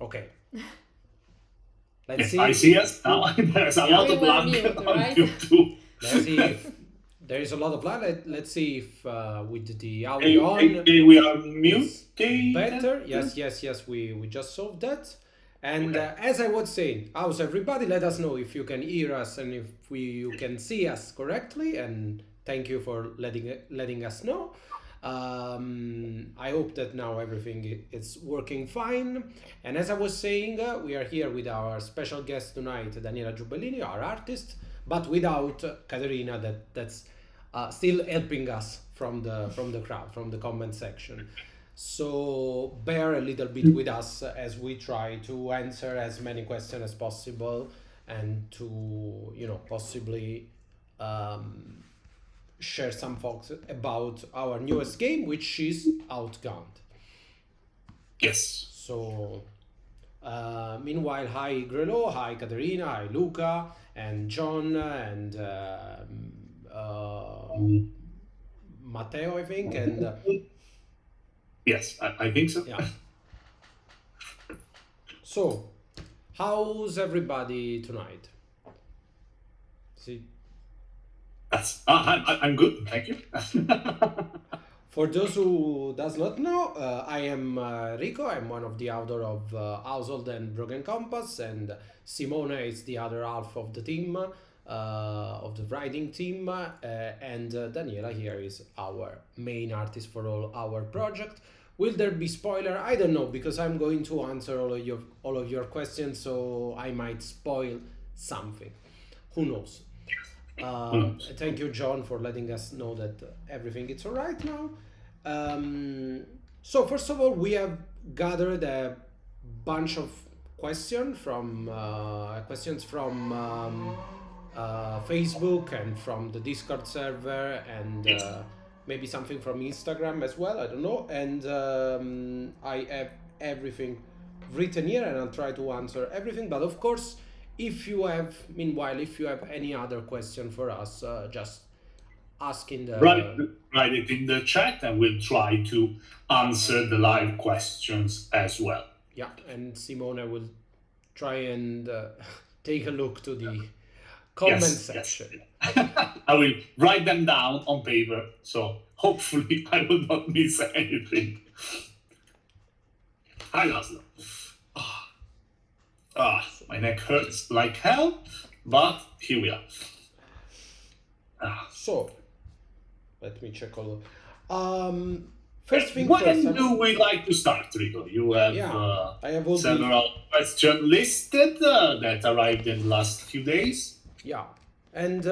Okay. Let's Yes, see I see if us now. There's a yeah. lot We of were lag mute, on right? YouTube. Let's see if there is a lot of lag. Let's see if with the audio on We are is mutated. better. Yes. We just solved that. And Okay. as I was saying, how's everybody? Let us know if you can hear us and if you can see us correctly. And thank you for letting us know. I hope that now everything is working fine. And as I was saying, we are here with our special guest tonight, Daniela Giubellini, our artist, but without Caterina, that's still helping us from the crowd, from the comment section. So bear a little bit with us as we try to answer as many questions as possible and to possibly um, share some thoughts about our newest game, which is Outgunned. Yes. So, meanwhile, hi Grelo, hi Caterina, hi Luca, and John, and Matteo, I think, and Yes, I think so. yeah. So, how's everybody tonight? See, I'm good. Thank you. For those who does not know, I am Rico. I'm one of the author of Household and Broken Compass, and Simone is the other half of the team, of the writing team, and Daniela here is our main artist for all our project. Will there be spoiler? I don't know, because I'm going to answer all of your questions, so I might spoil something. Who knows? Thank you, John, for letting us know that everything is all right now. So first of all, we have gathered a bunch of questions from Facebook and from the Discord server and maybe something from Instagram as well. I don't know. And I have everything written here, and I'll try to answer everything. But of course, if you have any other question for us, just ask in the write it in the chat, and we'll try to answer the live questions as well. Yeah, and Simone will try and take a look to the comment section. Yes. I will write them down on paper, so hopefully I will not miss anything. Hi, Laszlo. My neck hurts like hell, but here we are. So, let me check all of... first thing when first. Do we like to start, Rico? You have I have all several questions listed that arrived in the last few days. Yeah, and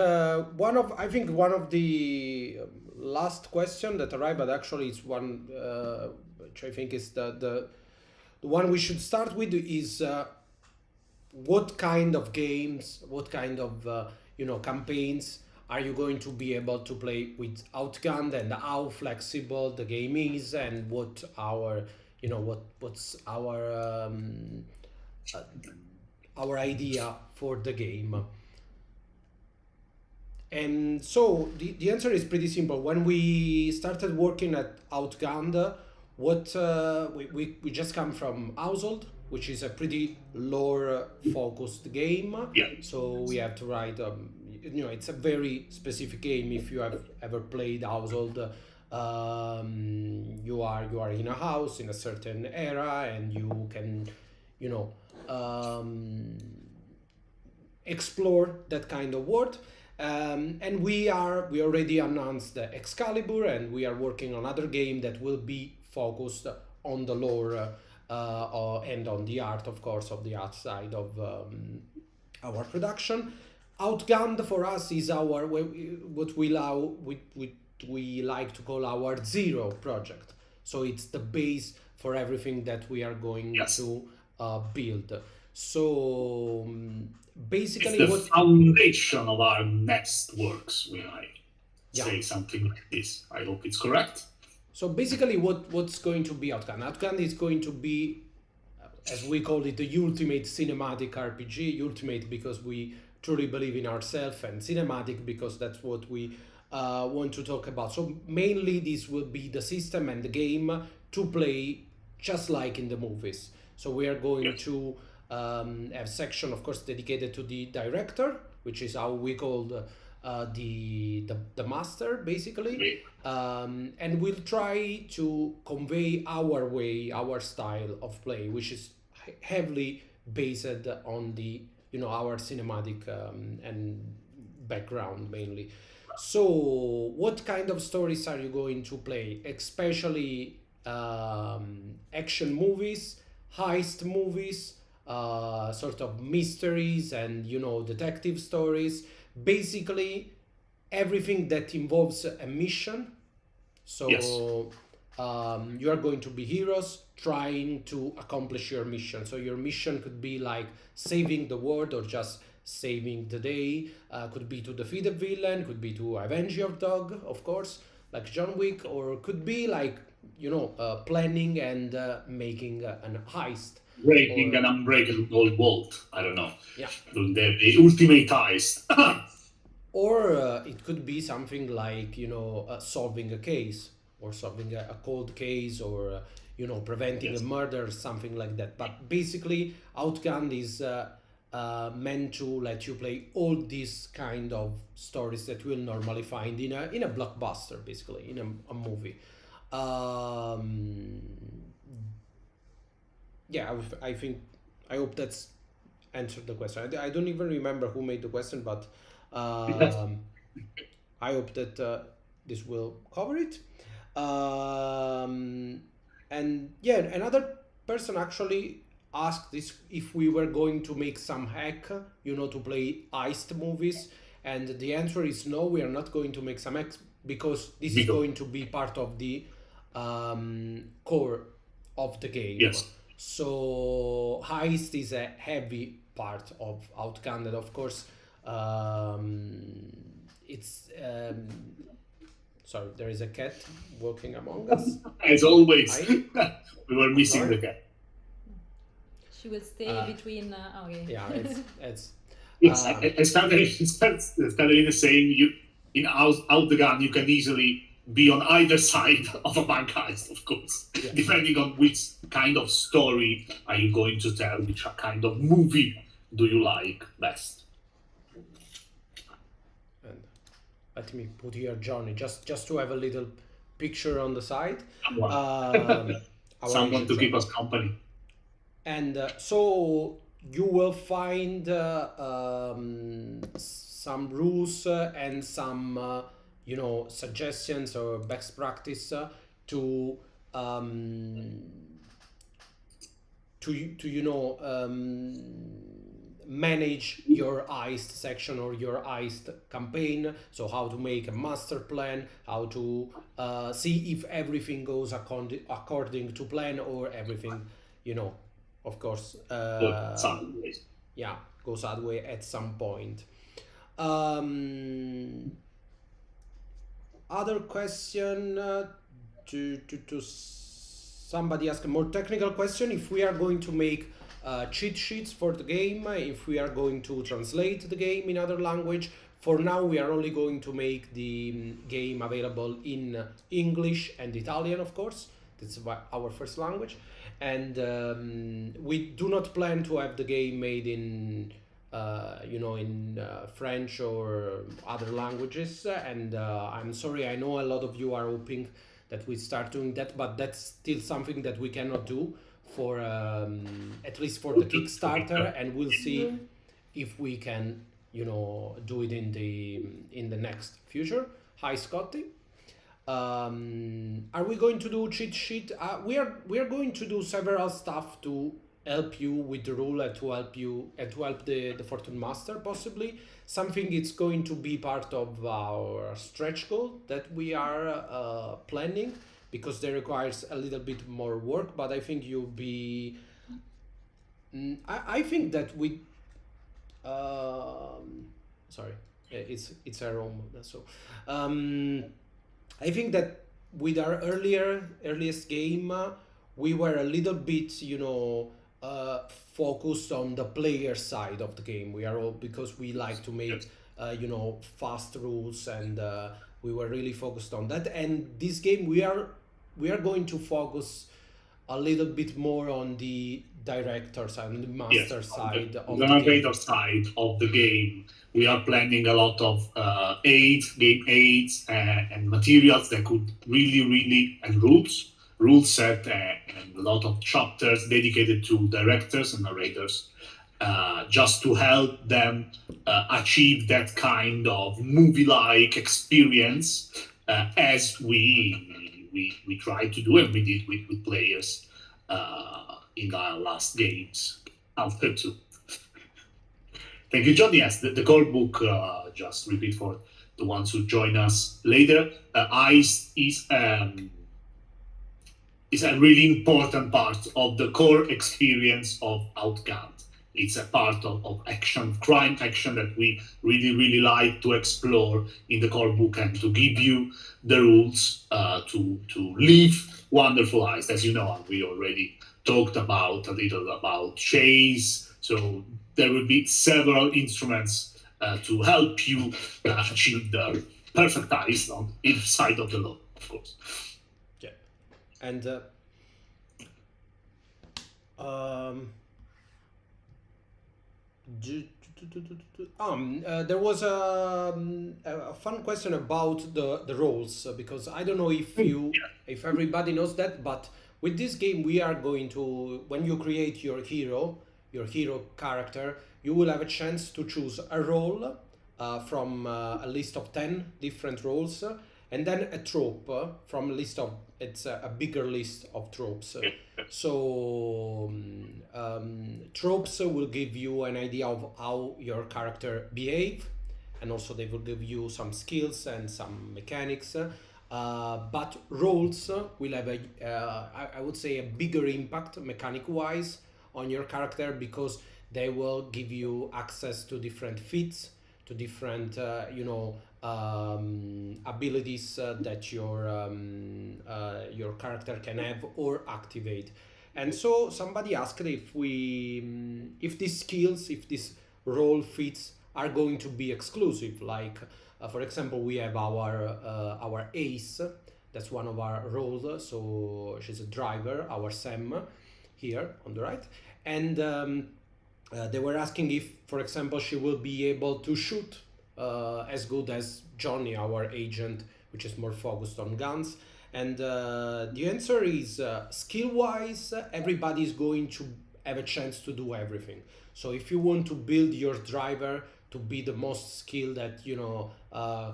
one of the last question that arrived, but actually it's one which I think is the one we should start with is what kind of games, what kind of campaigns are you going to be able to play with Outgunned, and how flexible the game is, and what what's our idea for the game. And so the answer is pretty simple. When we started working at Outgunned, we just come from Household, which is a pretty lore focused game. Yeah. So we have to write it's a very specific game. If you have ever played Household, you are in a house in a certain era, and you can explore that kind of world. And we already announced the Excalibur, and we are working on another game that will be focused on the lore and on the art, of course, of the art side of our production. Outgunned for us is what we like to call our zero project. So it's the base for everything that we are going to build. So basically, it's the foundation of our next works. We might say something like this. I hope it's correct. So basically, what's going to be Outgunned? Outgunned is going to be, as we call it, the ultimate cinematic RPG. Ultimate because we truly believe in ourselves, and cinematic because that's what we want to talk about. So mainly, this will be the system and the game to play just like in the movies. So we are going to have a section, of course, dedicated to the director, which is how we call the master, basically. And we'll try to convey our style of play, which is heavily based on the our cinematic and background mainly. So what kind of stories are you going to play? Especially action movies, heist movies, sort of mysteries, and detective stories. Basically everything that involves a mission. So you are going to be heroes trying to accomplish your mission. So your mission could be like saving the world, or just saving the day. Could be to defeat a villain, could be to avenge your dog, of course, like John Wick, or could be like planning and making an heist, breaking an unbreakable vault. I don't know. Yeah. The ultimate heist. Or it could be something like solving a case, or solving a cold case, or preventing a murder, something like that. But basically, Outgunned is meant to let you play all these kind of stories that you will normally find in a blockbuster, basically in a movie. Um, yeah, I hope that's answered the question. I don't even remember who made the question, but um, I hope that this will cover it. Um, and yeah, another person actually asked this if we were going to make some hack, to play heist movies. And the answer is no, we are not going to make some hack because this is Rico. going to be part of the core of the game. Yes. So heist is a heavy part of Outgunned, of course. It's sorry, there is a cat walking among us. As always, Hi. we were missing Sorry? the cat. She will stay between. Okay. Yeah, it's It's Caterina saying you in out the gun you can easily be on either side of a bank heist, of course, Yeah. depending on which kind of story are you going to tell, which kind of movie do you like best. and let me put here Johnny just to have a little picture on the side. Our Someone agent to keep Johnny. us company. And so you will find some rules and some suggestions or best practice to manage your heist section or your heist campaign. So how to make a master plan, how to see if everything goes according to plan or everything, of course, Sideways. yeah, goes that way at some point. Um, Other question to somebody ask a more technical question. If we are going to make cheat sheets for the game, if we are going to translate the game in other language. For now, we are only going to make the game available in English and Italian, of course. That's our first language. And we do not plan to have the game made in French or other languages. And I'm sorry, I know a lot of you are hoping that we start doing that, but that's still something that we cannot do for at least for the Kickstarter, and we'll see if we can do it in the next future. Hi, Scotty. Are we going to do cheat sheet? We are going to do several stuff to help you with the rule and to help the Fortune Master possibly. Something it's going to be part of our stretch goal that we are planning because they requires a little bit more work, but I think you'll be. I think that we. Sorry, it's a room. So, I think that with our earliest game, we were a little bit, focused on the player side of the game. We are all because we like to make, fast rules, and we were really focused on that. And this game, we are going to focus a little bit more on the director side, on the master side of the narrator side of the game. We are planning a lot of game aids, and materials that could really, and rule set, and a lot of chapters dedicated to directors and narrators, just to help them achieve that kind of movie-like experience, as we try to do and we did with players in our last games. After two. Thank you, John. Yes, the core book, just repeat for the ones who join us later, ICE is a really important part of the core experience of Outgunned. It's a part of action, crime action that we really like to explore in the core book and to give you the rules to live wonderful lives. As you know, we already talked about a little about chase. So there will be several instruments to help you achieve the perfect eyes on each side of the law, of course. Yeah, and There was a fun question about the roles because I don't know if if everybody knows that, but with this game we are going to, when you create your hero character, you will have a chance to choose a role from a list of 10 different roles, and then a trope from a list of, it's a bigger list of tropes. So tropes will give you an idea of how your character behave, and also they will give you some skills and some mechanics. But roles will have I would say a bigger impact mechanic wise on your character, because they will give you access to different feats, to different abilities that your character can have or activate. And so somebody asked if these skills, if these role fits are going to be exclusive. Like for example, we have our ace. That's one of our roles. So she's a driver, our Sam, here on the right. And they were asking if, for example, she will be able to shoot as good as Johnny, our agent, which is more focused on guns. And the answer is skill-wise, everybody is going to have a chance to do everything. So if you want to build your driver to be the most skilled at,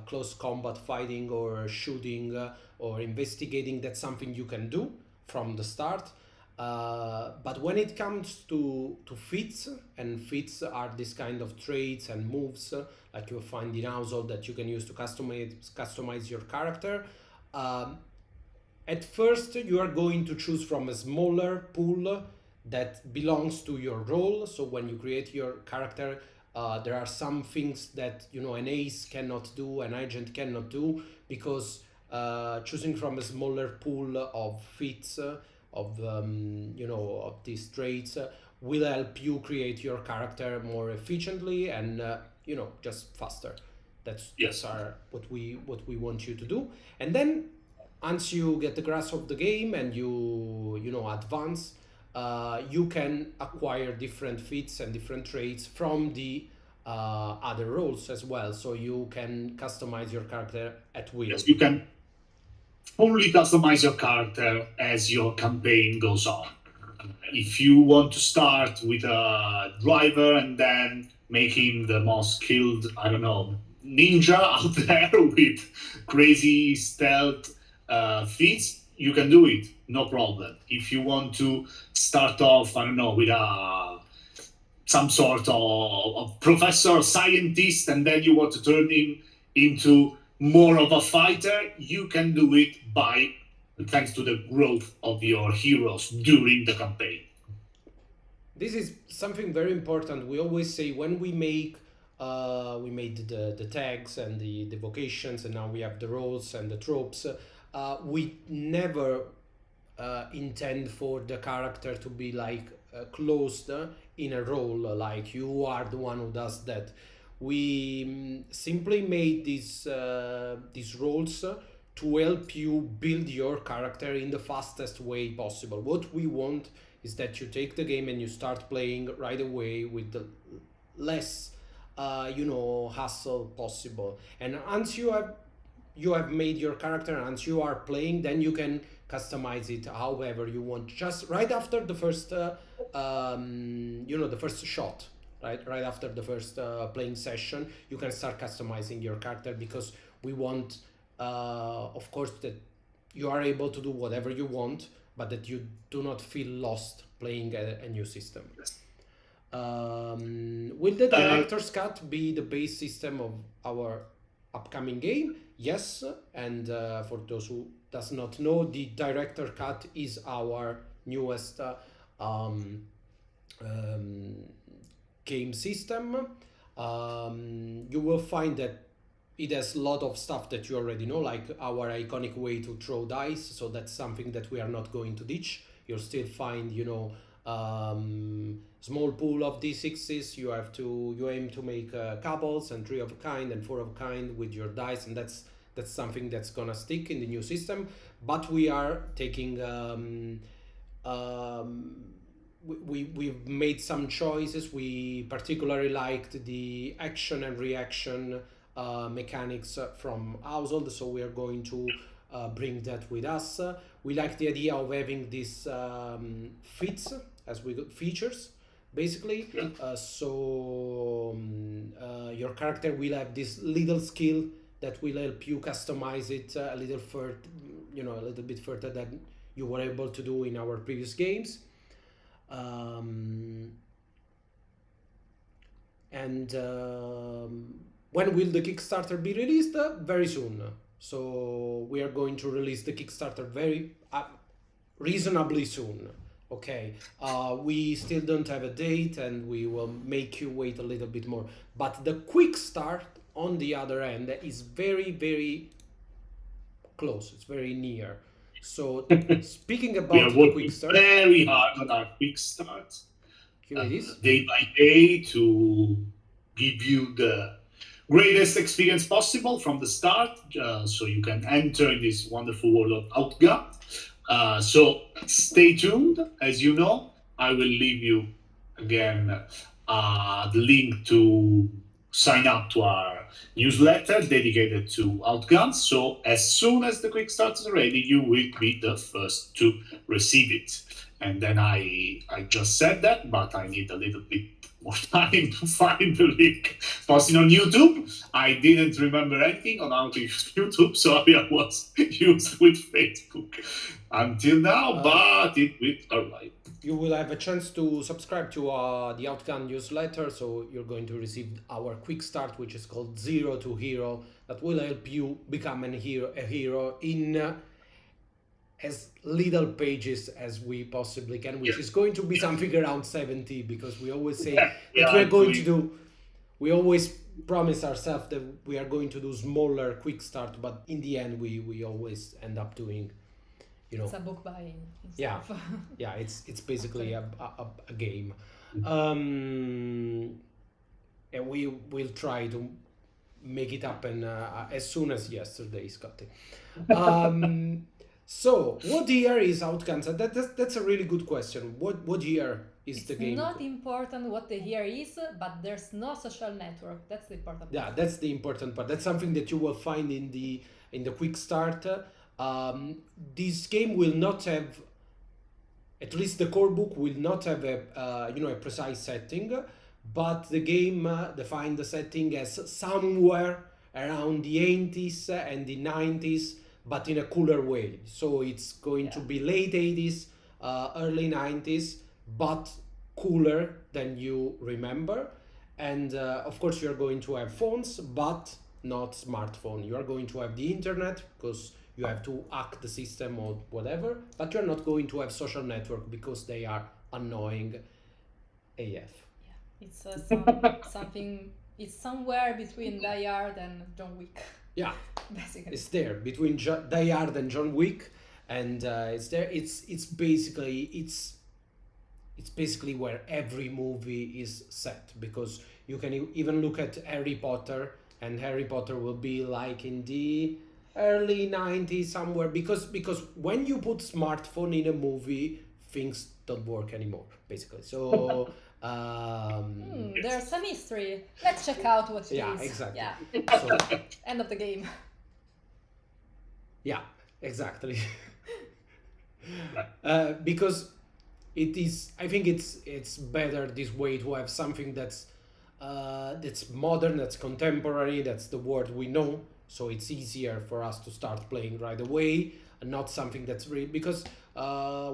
close combat fighting or shooting or investigating, that's something you can do from the start. But when it comes to feats, and feats are this kind of traits and moves like you'll find in household that you can use to customize your character. At first, you are going to choose from a smaller pool that belongs to your role. So when you create your character, there are some things that an ace cannot do, an agent cannot do, because choosing from a smaller pool of feats of these traits will help you create your character more efficiently and just faster. That's what we want you to do. And then once you get the grasp of the game and you advance, you can acquire different feats and different traits from the other roles as well. So you can customize your character at will. Yes, you can fully customize your character as your campaign goes on. If you want to start with a driver and then make him the most skilled, I don't know, ninja out there with crazy stealth feats, you can do it, no problem. If you want to start off, I don't know, with some sort of professor, scientist, and then you want to turn him into more of a fighter, you can do it thanks to the growth of your heroes during the campaign. This is something very important. We always say when we made the tags and the vocations, and now we have the roles and the tropes, we never intend for the character to be like closed in a role, like you are the one who does that. We simply made these roles to help you build your character in the fastest way possible. What we want is that you take the game and you start playing right away with the less hassle possible. And once you have made your character, and once you are playing, then you can customize it however you want. Just right after the first the first shot, right after the first playing session, you can start customizing your character, because we want of course that you are able to do whatever you want, but that you do not feel lost playing a new system. Will the director's cut be the base system of our upcoming game? Yes, and for those who does not know, the director cut is our newest game system. You will find that it has a lot of stuff that you already know, like our iconic way to throw dice. So that's something that we are not going to ditch. You'll still find, small pool of d6s. You aim to make couples and 3 of a kind and 4 of a kind with your dice, and that's something that's gonna stick in the new system. But we are taking we've made some choices. We particularly liked the action and reaction mechanics from Household, so we are going to bring that with us. We like the idea of having these fits as we go, features, basically. Your character will have this little skill that will help you customize it a little further, a little bit further than you were able to do in our previous games. When will the Kickstarter be released? Very soon. So we are going to release the Kickstarter very reasonably soon. Okay, we still don't have a date, and we will make you wait a little bit more. But the quick start, on the other end, is very, very close. It's very near. So speaking We about are the working quick start, very hard on our quick start, here it is. day by day, to give you the greatest experience possible from the start, so you can enter this wonderful world of Outgunned. So stay tuned. As you know, I will leave you again the link to sign up to our newsletter dedicated to Outgunned. So as soon as the quick start is ready, you will be the first to receive it. And then I just said that, but I need a little bit more time to find the link. Posting on YouTube, I didn't remember anything on how to use YouTube, so I was used with Facebook until now, but it will arrive. You will have a chance to subscribe to the Outgunned newsletter, so you're going to receive our quick start, which is called Zero to Hero, that will help you become a hero in as little pages as we possibly can, which is going to be something around 70, because we always say that we're going to do, we always promise ourselves that we are going to do smaller quick start, but in the end we always end up doing, it's a book buying. Yeah, it's basically a game. And we will try to make it happen as soon as yesterday, Scotty. So what year is Outgunned? That's a really good question. What year is the game? It's not important what the year is, but there's no social network. That's the important part. Yeah, that's the important part. That's something that you will find in the quick start. This game will not have, at least the core book will not have a precise setting, but the game defined the setting as somewhere around the 80s and the 90s, but in a cooler way. So it's going to be late 80s, early 90s, but cooler than you remember. And of course you're going to have phones, but not smartphone. You are going to have the internet, because you have to hack the system or whatever, but you're not going to have social network because they are annoying AF. Yeah, it's something. It's somewhere between Die Hard and John Wick. Yeah, basically. It's there between Die Hard and John Wick, and it's there. It's basically where every movie is set, because you can even look at Harry Potter, and Harry Potter will be like in the early 90s somewhere, because when you put smartphone in a movie, things don't work anymore, basically. So there's some history. Let's check out what it is. Yeah, exactly. Yeah. So, End of the game. yeah, exactly. Because it is, I think it's better this way, to have something that's modern, that's contemporary, that's the word we know. So it's easier for us to start playing right away, and not something that's really, because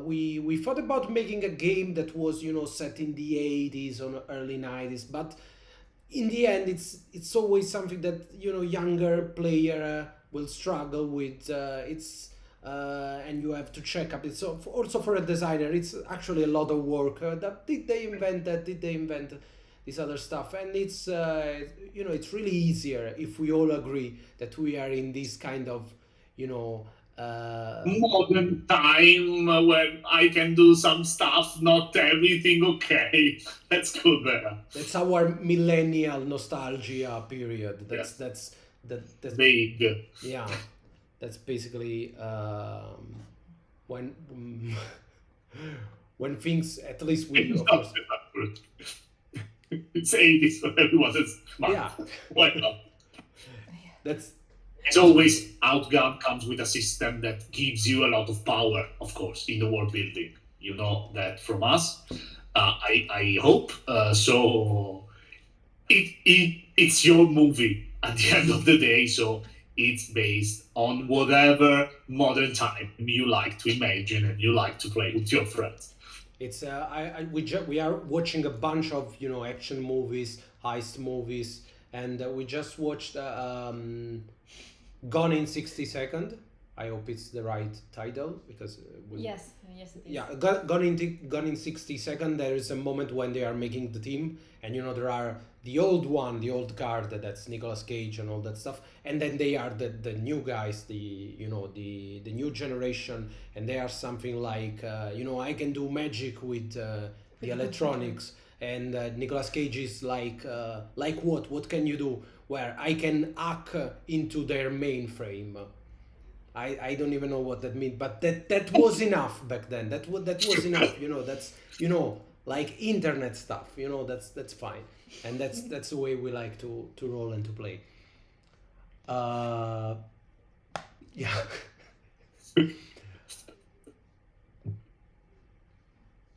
we thought about making a game that was set in the 80s or early 90s, but in the end it's always something that younger player will struggle with. And you have to check up. It's also for a designer, it's actually a lot of work. Did they invent that? Did they invent this other stuff? And it's it's really easier if we all agree that we are in this kind of modern time when I can do some stuff, not everything okay. Let's go there. That's our millennial nostalgia period. That's Vague. Yeah, that's basically when when things, at least we, of course, it's 80s for everyone. That's fine. yeah, Why not? that's As always, Outgunned comes with a system that gives you a lot of power, of course, in the world building. You know that from us. I hope so. It's your movie at the end of the day, so it's based on whatever modern time you like to imagine and you like to play with your friends. it's we are watching a bunch of action movies, heist movies, and we just watched Gone in 60 Seconds. I hope it's the right title because Yes, yes, it is. yeah, Gone in 60 Seconds. There is a moment when they are making the team, and there are the old one, the old guard, that's Nicolas Cage and all that stuff, and then they are the new guys, the new generation, and they are something like I can do magic with the the electronics, and Nicolas Cage is like what can you do? Where I can hack into their mainframe. I don't even know what that means, but that was enough back then. That was enough. That's like internet stuff. That's fine, and that's the way we like to roll and to play. Yeah.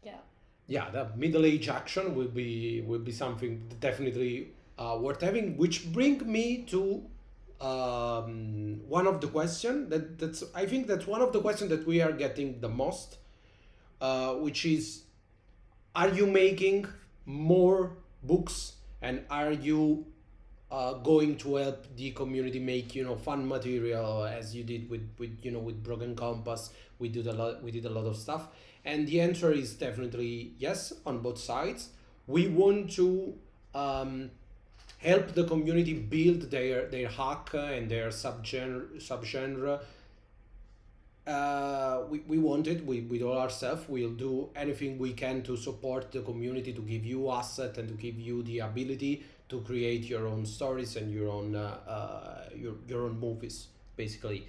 Yeah. Yeah, the middle age action will be something definitely worth having. Which bring me to one of the question that's I think that's one of the questions that we are getting the most, which is, are you making more books, and are you going to help the community make fun material as you did with Broken Compass? We did a lot of stuff, and the answer is definitely yes on both sides. We want to help the community build their hack and their subgenre. We want it. We do ourselves. We'll do anything we can to support the community, to give you asset and to give you the ability to create your own stories and your own movies, basically.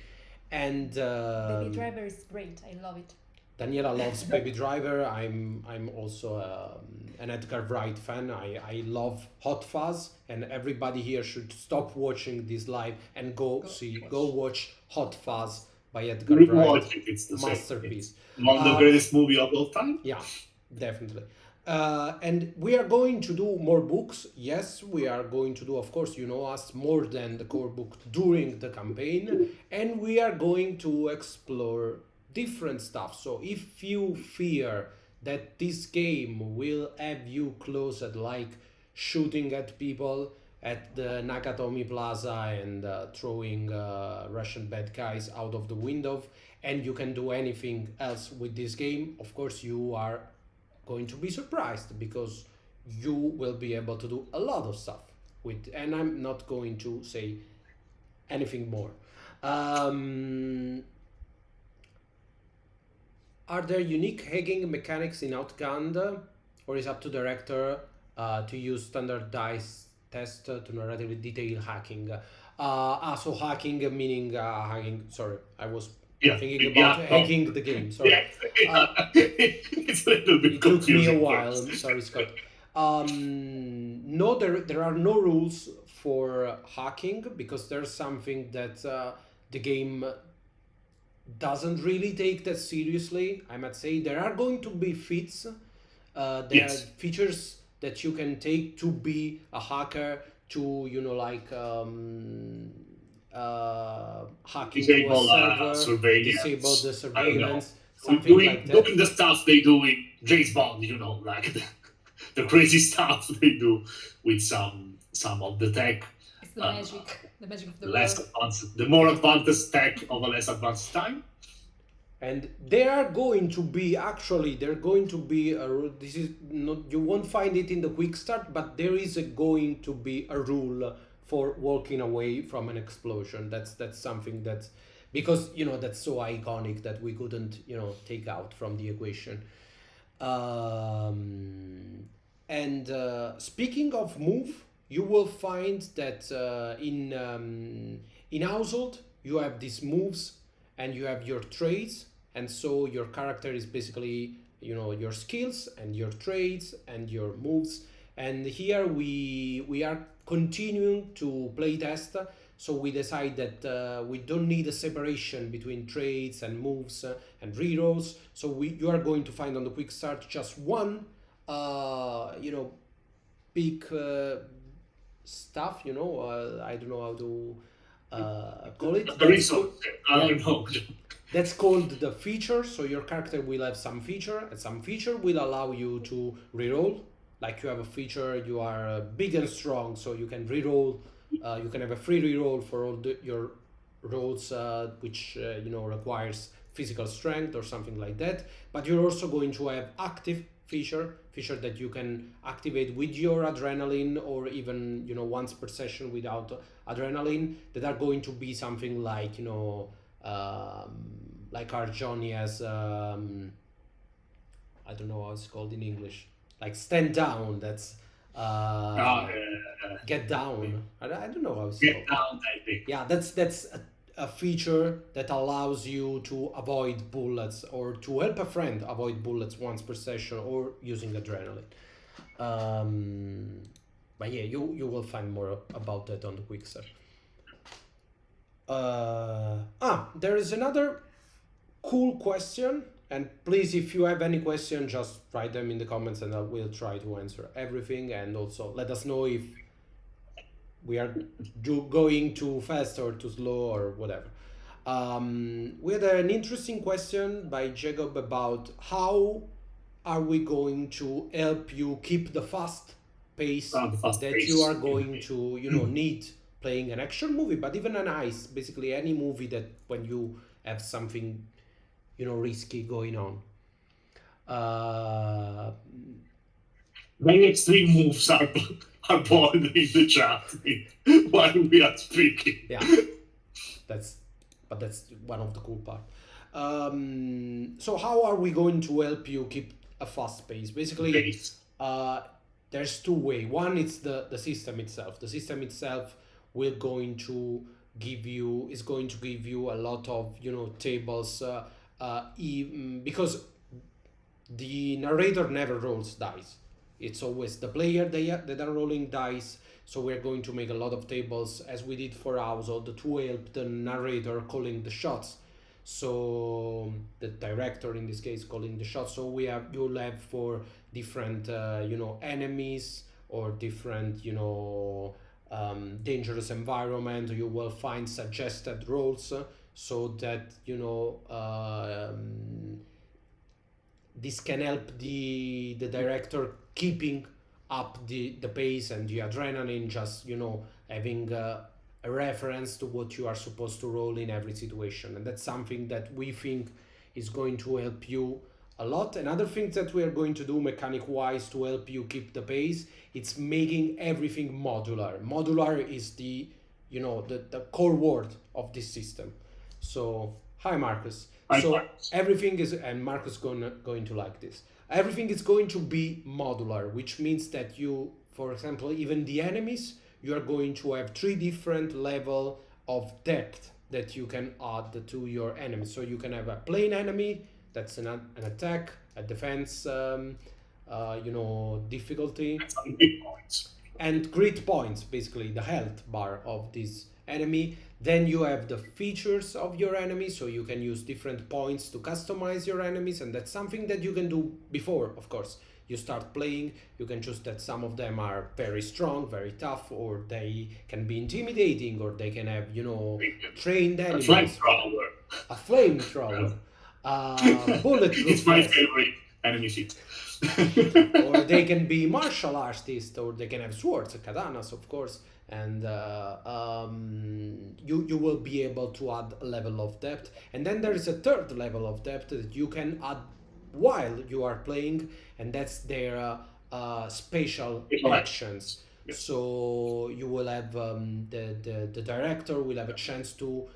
And Baby Driver is great. I love it. Daniela loves Baby Driver. I'm also an Edgar Wright fan. I love Hot Fuzz, and everybody here should stop watching this live and go watch Hot Fuzz by Edgar Wright. Rewatch it, it's the Masterpiece. Same. One of the greatest movie of all time. Yeah, definitely. And we are going to do more books. Yes, we are going to do, of course, us, more than the core book during the campaign, and we are going to explore different stuff. So if you fear that this game will have you closed, like shooting at people at the Nakatomi Plaza and throwing Russian bad guys out of the window, and you can do anything else with this game, of course you are going to be surprised, because you will be able to do a lot of stuff with, and I'm not going to say anything more. Are there unique hacking mechanics in Outgunned, or is it up to the director to use standardized tests to narratively detail hacking? So hacking meaning hacking. Sorry, I was thinking about hacking the game. Sorry, it's a little bit it took me a confusing. while. Sorry, Scott. No, there are no rules for hacking, because there's something that the game doesn't really take that seriously. I might say there are going to be feats. There Yes. are features that you can take to be a hacker, to hacking to a Disable server, surveillance. disable the I don't know. surveillance, something like that. Doing the stuff they do in James Bond, like the crazy stuff they do with some of the tech. It's the magic of the Less world. advanced, the more advanced tech of a less advanced time. And they are going to be this is not, you won't find it in the quick start, but there is going to be a rule for walking away from an explosion. That's something that's, because that's so iconic that we couldn't take out from the equation. And speaking of move, you will find that in household you have these moves and you have your traits, and so your character is basically your skills and your traits and your moves. And here we are continuing to play test. So we decide that we don't need a separation between traits and moves and rerolls. So you are going to find on the quick start just one, big stuff. I don't know how to call it. The resource. I don't know. That's called the feature. So your character will have some feature, and some feature will allow you to reroll. Like you have a feature, you are big and strong, so you can reroll. You can have a free reroll for all your rolls, which requires physical strength or something like that. But you're also going to have active feature that you can activate with your adrenaline, or even once per session without adrenaline. That are going to be something like like our Johnny has. I don't know how it's called in English. Like stand down. That's get down. I don't know how it's Get called. down, I think. Yeah, that's a feature that allows you to avoid bullets, or to help a friend avoid bullets once per session, or using adrenaline. But yeah, you will find more about that on the quick start. There is another cool question, and please, if you have any question, just write them in the comments and I will try to answer everything. And also let us know if we are going too fast or too slow or whatever. We had an interesting question by Jacob about how are we going to help you keep the fast pace that you are going to need playing an action movie, but even an ice, basically any movie that when you have something risky going on. Very extreme moves are born in the chat while we are speaking. Yeah, that's one of the cool part. So how are we going to help you keep a fast pace? Basically, there's two ways. One, it's the system itself. The system itself is going to give you a lot of tables, because the narrator never rolls dice. It's always the player that are rolling dice. So we're going to make a lot of tables, as we did for Household, to help the narrator calling the shots. So the director in this case calling the shots. So you'll have for different enemies or different dangerous environment. You will find suggested roles, so that this can help the director keeping up the pace and the adrenaline, just having a reference to what you are supposed to roll in every situation. And that's something that we think is going to help you a lot. Another thing that we are going to do mechanic wise to help you keep the pace, it's making everything modular. Modular is the core word of this system. So hi Marcus. Everything is, and Marcus going to like this, everything is going to be modular, which means that you, for example, even the enemies, you are going to have 3 different level of depth that you can add to your enemies. So you can have a plain enemy, that's an attack, a defense, difficulty, and grit points, basically the health bar of this enemy. Then you have the features of your enemy, so you can use different points to customize your enemies, and that's something that you can do before, of course, you start playing. You can choose that some of them are very strong, very tough, or they can be intimidating, or they can have, trained enemies. A flamethrower. Bulletproof. It's my favorite enemy sheet. Or they can be martial artists, or they can have swords, katanas, of course. And you will be able to add a level of depth. And then there is a third level of depth that you can add while you are playing, and that's their special actions. Yeah. So you will have the director will have a chance to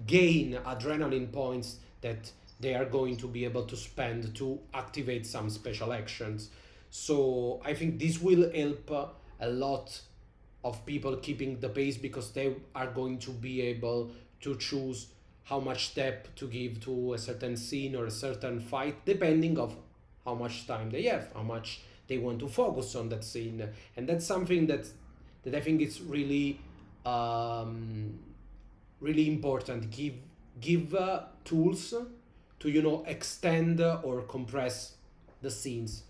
gain adrenaline points that they are going to be able to spend to activate some special actions. So I think this will help a lot of people keeping the pace, because they are going to be able to choose how much depth to give to a certain scene or a certain fight, depending of how much time they have, how much they want to focus on that scene. And that's something that I think is really really important. Give tools to extend or compress the scenes.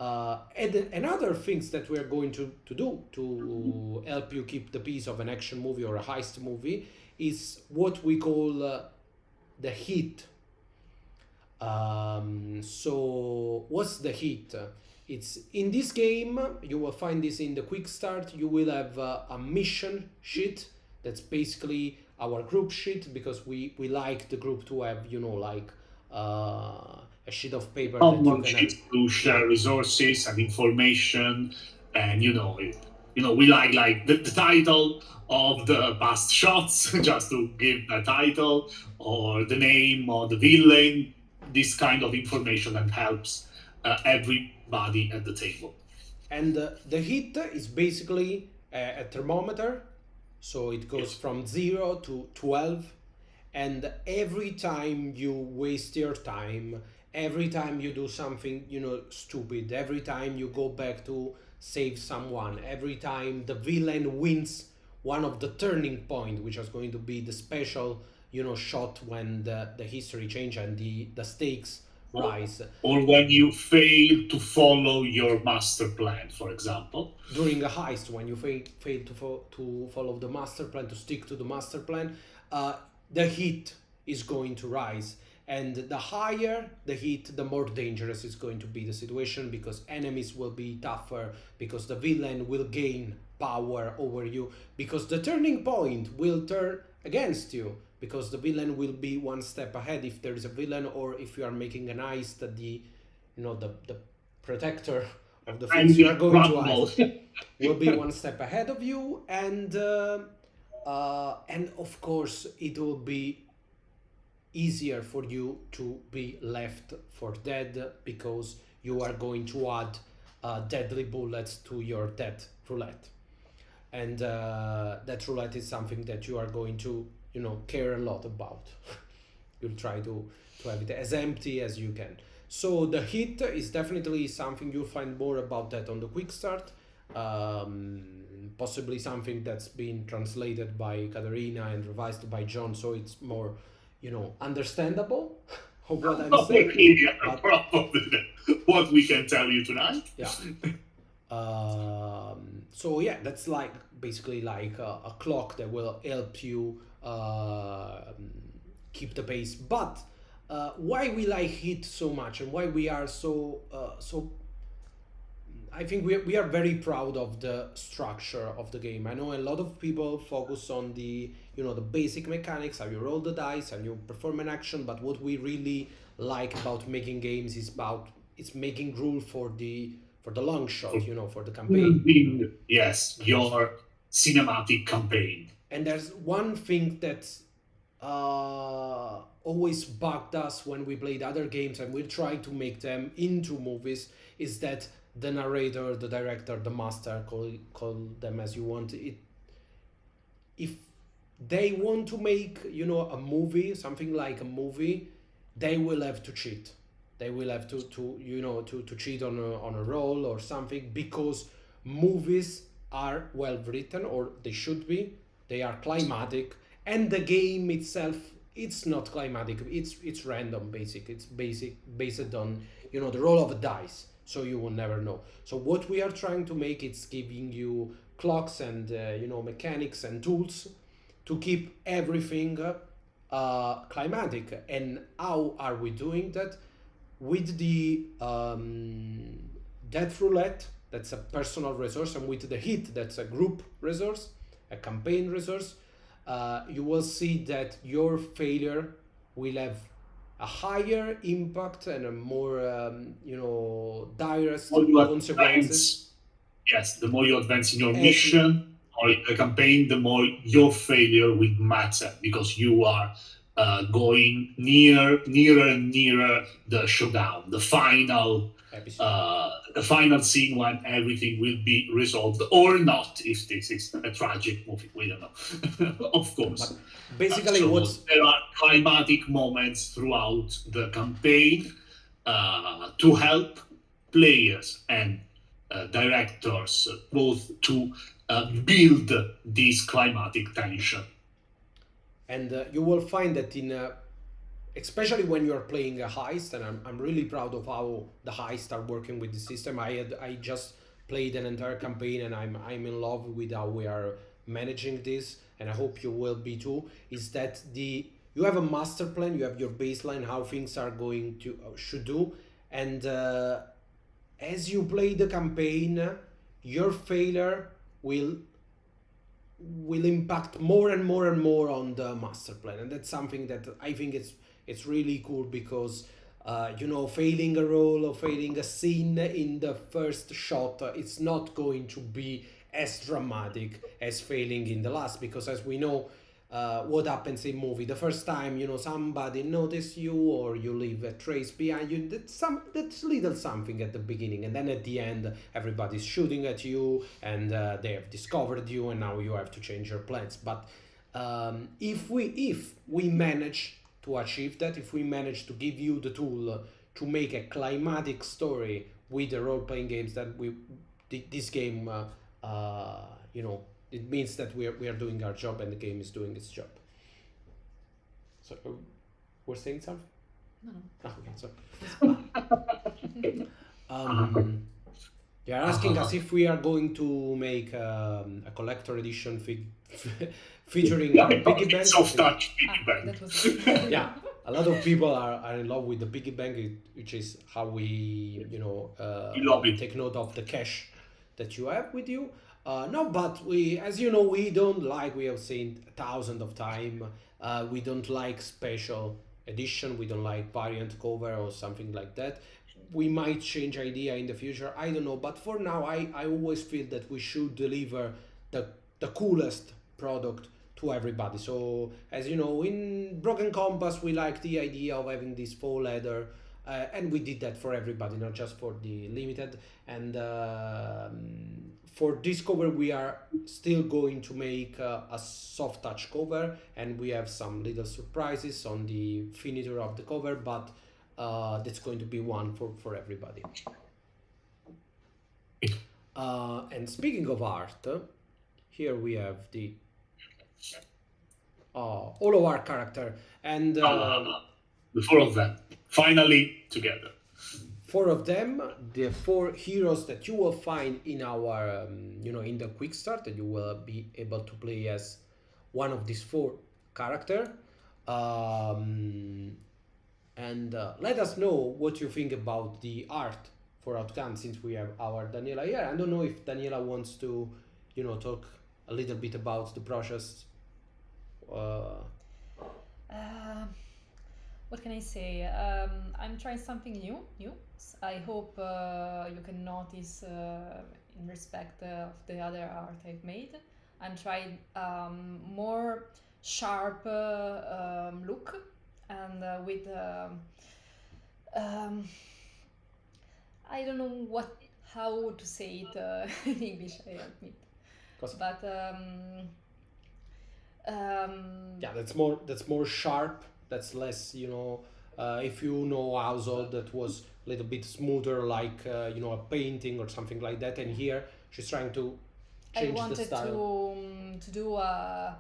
And another things that we're going to do to help you keep the pace of an action movie or a heist movie is what we call the heat. So what's the heat? It's in this game, you will find this in the quick start. You will have a mission sheet that's basically our group sheet, because we like the group to have like a sheet of paper that you Common can sheets to share resources and information, and we like the title of the past shots just to give a title, or the name or the villain, this kind of information that helps everybody at the table. And the heat is basically a thermometer, so it goes Yes. from 0 to 12, and every time you waste your time, every time you do something stupid, every time you go back to save someone, every time the villain wins one of the turning point, which is going to be the special shot when the history change and the stakes rise. Or when you fail to follow your master plan, for example. During a heist, when you fail to follow the master plan, to stick to the master plan, the heat is going to rise. And the higher the heat, the more dangerous is going to be the situation, because enemies will be tougher, because the villain will gain power over you, because the turning point will turn against you, because the villain will be one step ahead if there is a villain, or if you are making an heist, that the protector of the things you are going to heist will be one step ahead of you, and of course it will be easier for you to be left for dead, because you are going to add deadly bullets to your death roulette, and that roulette is something that you are going to care a lot about. You'll try to have it as empty as you can. So the hit is definitely something you'll find more about that on the quick start. Possibly something that's been translated by Caterina and revised by John, so it's more understandable of what I'm saying. Yeah, probably what we can tell you tonight. Yeah. So yeah, that's like basically like a clock that will help you keep the pace. But why we like Hit so much, and why we are so I think we are very proud of the structure of the game. I know a lot of people focus on the the basic mechanics, how you roll the dice, how you perform an action, but what we really like about making games is it's making rule for the long shot, for the campaign. Yes, your cinematic campaign. And there's one thing that always bugged us when we played other games, and we try to make them into movies, is that the narrator, the director, the master, call them as you want it, if they want to make a movie, something like a movie, they will have to cheat. They will have to cheat on a role or something, because movies are well written, or they should be. They are climatic, and the game itself, it's not climatic. It's random, basic. It's based on the roll of a dice, so you will never know. So what we are trying to make, it's giving you clocks and mechanics and tools to keep everything climatic. And how are we doing that? With the death roulette, that's a personal resource, and with the hit, that's a group resource, a campaign resource. You will see that your failure will have a higher impact and a more direct consequences. Yes, the more you advance in your mission or a campaign, the more your failure will matter, because you are going nearer and nearer the showdown, the final the final scene when everything will be resolved or not, if this is a tragic movie, we don't know. Of course. But basically, So there are climatic moments throughout the campaign to help players and directors both to build this climatic tension. And you will find that especially when you are playing a heist, and I'm really proud of how the heists are working with the system. I just played an entire campaign, and I'm in love with how we are managing this, and I hope you will be too. Is that you have a master plan, you have your baseline, how things are going to should do, and as you play the campaign, your failure will impact more and more and more on the master plan, and that's something that I think it's really cool, because failing a role or failing a scene in the first shot, it's not going to be as dramatic as failing in the last, because as we know, what happens in movie the first time, somebody notice you or you leave a trace behind you, that's little something at the beginning, and then at the end everybody's shooting at you, and they have discovered you, and now you have to change your plans. But if we manage to achieve that, if we manage to give you the tool to make a climatic story with the role-playing games, that this game it means that we are doing our job and the game is doing its job. So we're saying something? No. Okay, so you're asking us if we are going to make a collector edition featuring our piggy bank. Soft touch piggy bank. That was Yeah, a lot of people are in love with the piggy bank, which is how we love it. take note of the cash that you have with you. No, but we don't like, we have seen 1,000 of time, we don't like special edition, we don't like variant cover or something like that. We might change idea in the future, I don't know, but for now I always feel that we should deliver the coolest product to everybody. So as you know, in Broken Compass we like the idea of having this faux leather, and we did that for everybody, not just for the limited. And for this cover we are still going to make a soft touch cover, and we have some little surprises on the finisher of the cover, but that's going to be one for everybody. And speaking of art, here we have all of our character, and the four of them finally together. 4 of them, the 4 heroes that you will find in our in the quick start, that you will be able to play as one of these 4 character. And let us know what you think about the art for Outgunned, since we have our Daniela here. I don't know if Daniela wants to talk a little bit about the process. What can I say? I'm trying something new. I hope you can notice in respect of the other art I've made. I'm trying more sharp look, and with I don't know how to say it in English, I admit. But yeah, that's more sharp. That's less, if you know Household, that was a little bit smoother, like a painting or something like that. And here she's trying to change the style. I wanted to do a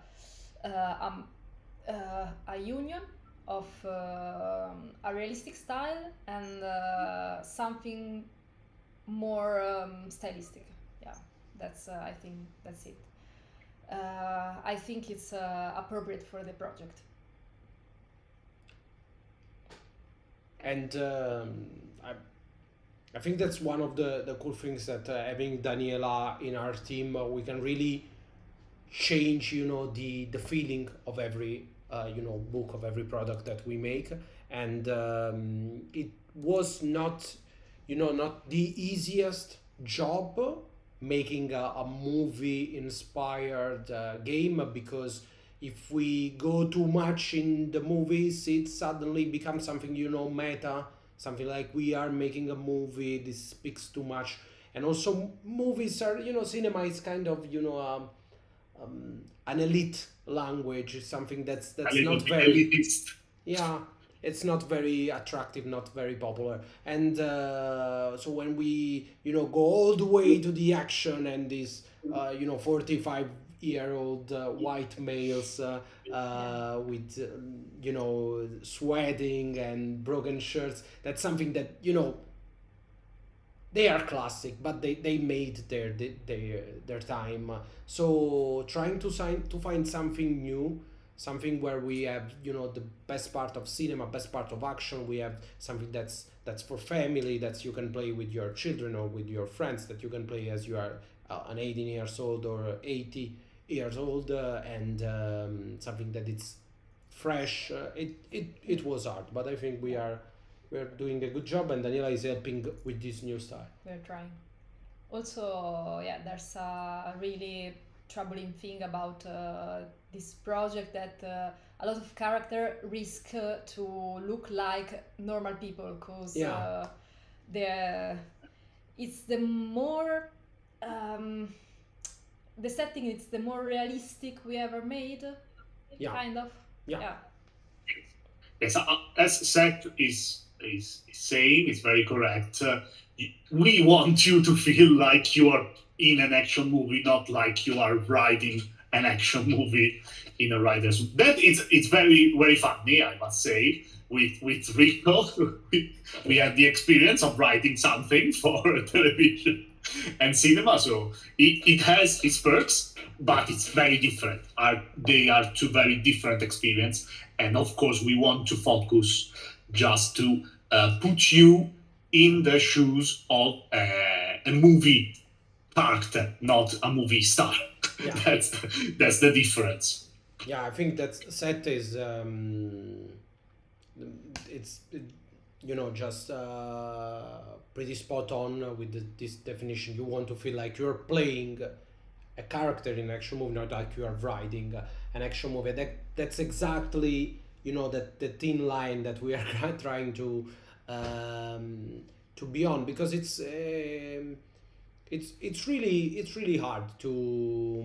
union of a realistic style and something more stylistic. Yeah, that's I think that's it. I think it's appropriate for the project. And I think that's one of the cool things, that having Daniela in our team, we can really change the feeling of every book, of every product that we make. And it was not not the easiest job making a movie inspired game, because if we go too much in the movies, it suddenly becomes something meta, something like we are making a movie, this speaks too much. And also movies are, cinema is kind of, an elite language. It's something that's A little not bit very, elitist. yeah, it's not very attractive, not very popular. And so when we, go all the way to the action and these, 45-year-old white males Yeah. with, sweating and broken shirts, that's something that, they are classic, but they made their time. So trying to find something new, something where we have, the best part of cinema, best part of action. We have something that's for family, that you can play with your children or with your friends, that you can play as you are an 18 years old or 80 years old, and something that it's fresh. It was hard, but I think we're doing a good job, and Daniela is helping with this new style. We're trying. Also, yeah, there's a really troubling thing about this project, that a lot of character risk to look like normal people, because Yeah, the it's the more the setting, it's the more realistic we ever made, yeah, kind of. yeah, Yeah. Yes, as Seth is saying, it's very correct. We want you to feel like you are in an action movie, not like you are writing an action movie in a writer's. That it's very very funny, I must say. With Rico, we had the experience of writing something for television and cinema, so it has its perks, but it's very different. They are two very different experience, and of course we want to focus just to put you in the shoes of a movie character, not a movie star. yeah, That's the difference. yeah. I think that set is it's just pretty spot on with this definition. You want to feel like you're playing a character in an action movie, not like you are writing an action movie. That's exactly, that the thin line that we are trying to be on, because it's really hard to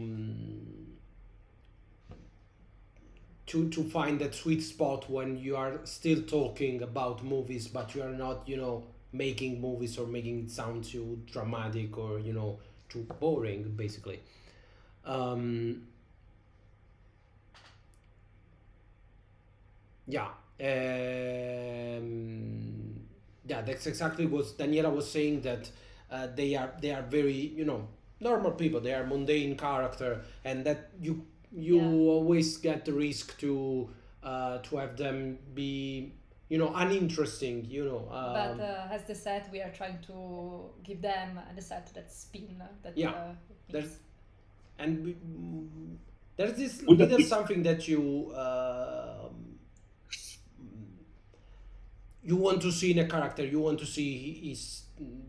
find that sweet spot when you are still talking about movies, but you are not, making movies or making it sound too dramatic or, too boring, basically. um yeah. Yeah, that's exactly what Daniela was saying, that they are very, normal people. They are mundane character, and that you Yeah. always get the risk to have them be, uninteresting, But as the set, we are trying to give them the set that spin, that yeah. it There's needs. and there's this With little the something that you want to see in a character. You want to see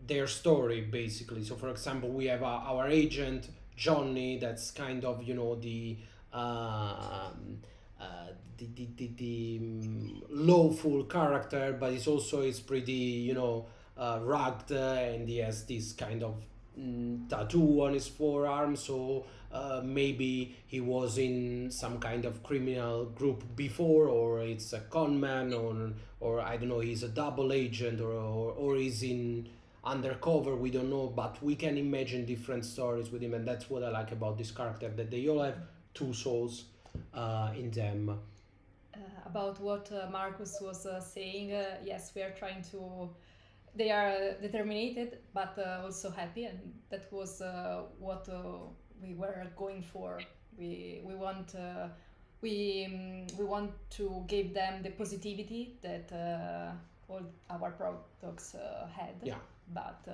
their story, basically. So for example, we have our agent Johnny, that's kind of, um, the lawful character, but it's also is pretty, rugged, and he has this kind of tattoo on his forearm. So maybe he was in some kind of criminal group before, or it's a con man, or I don't know, he's a double agent, or he's in undercover. We don't know, but we can imagine different stories with him, and that's what I like about this character, that they all have two souls in them. About what Marcus was saying, yes, we are trying to. They are determined, but also happy, and that was what we were going for. We want we want to give them the positivity that all our products had, Yeah, but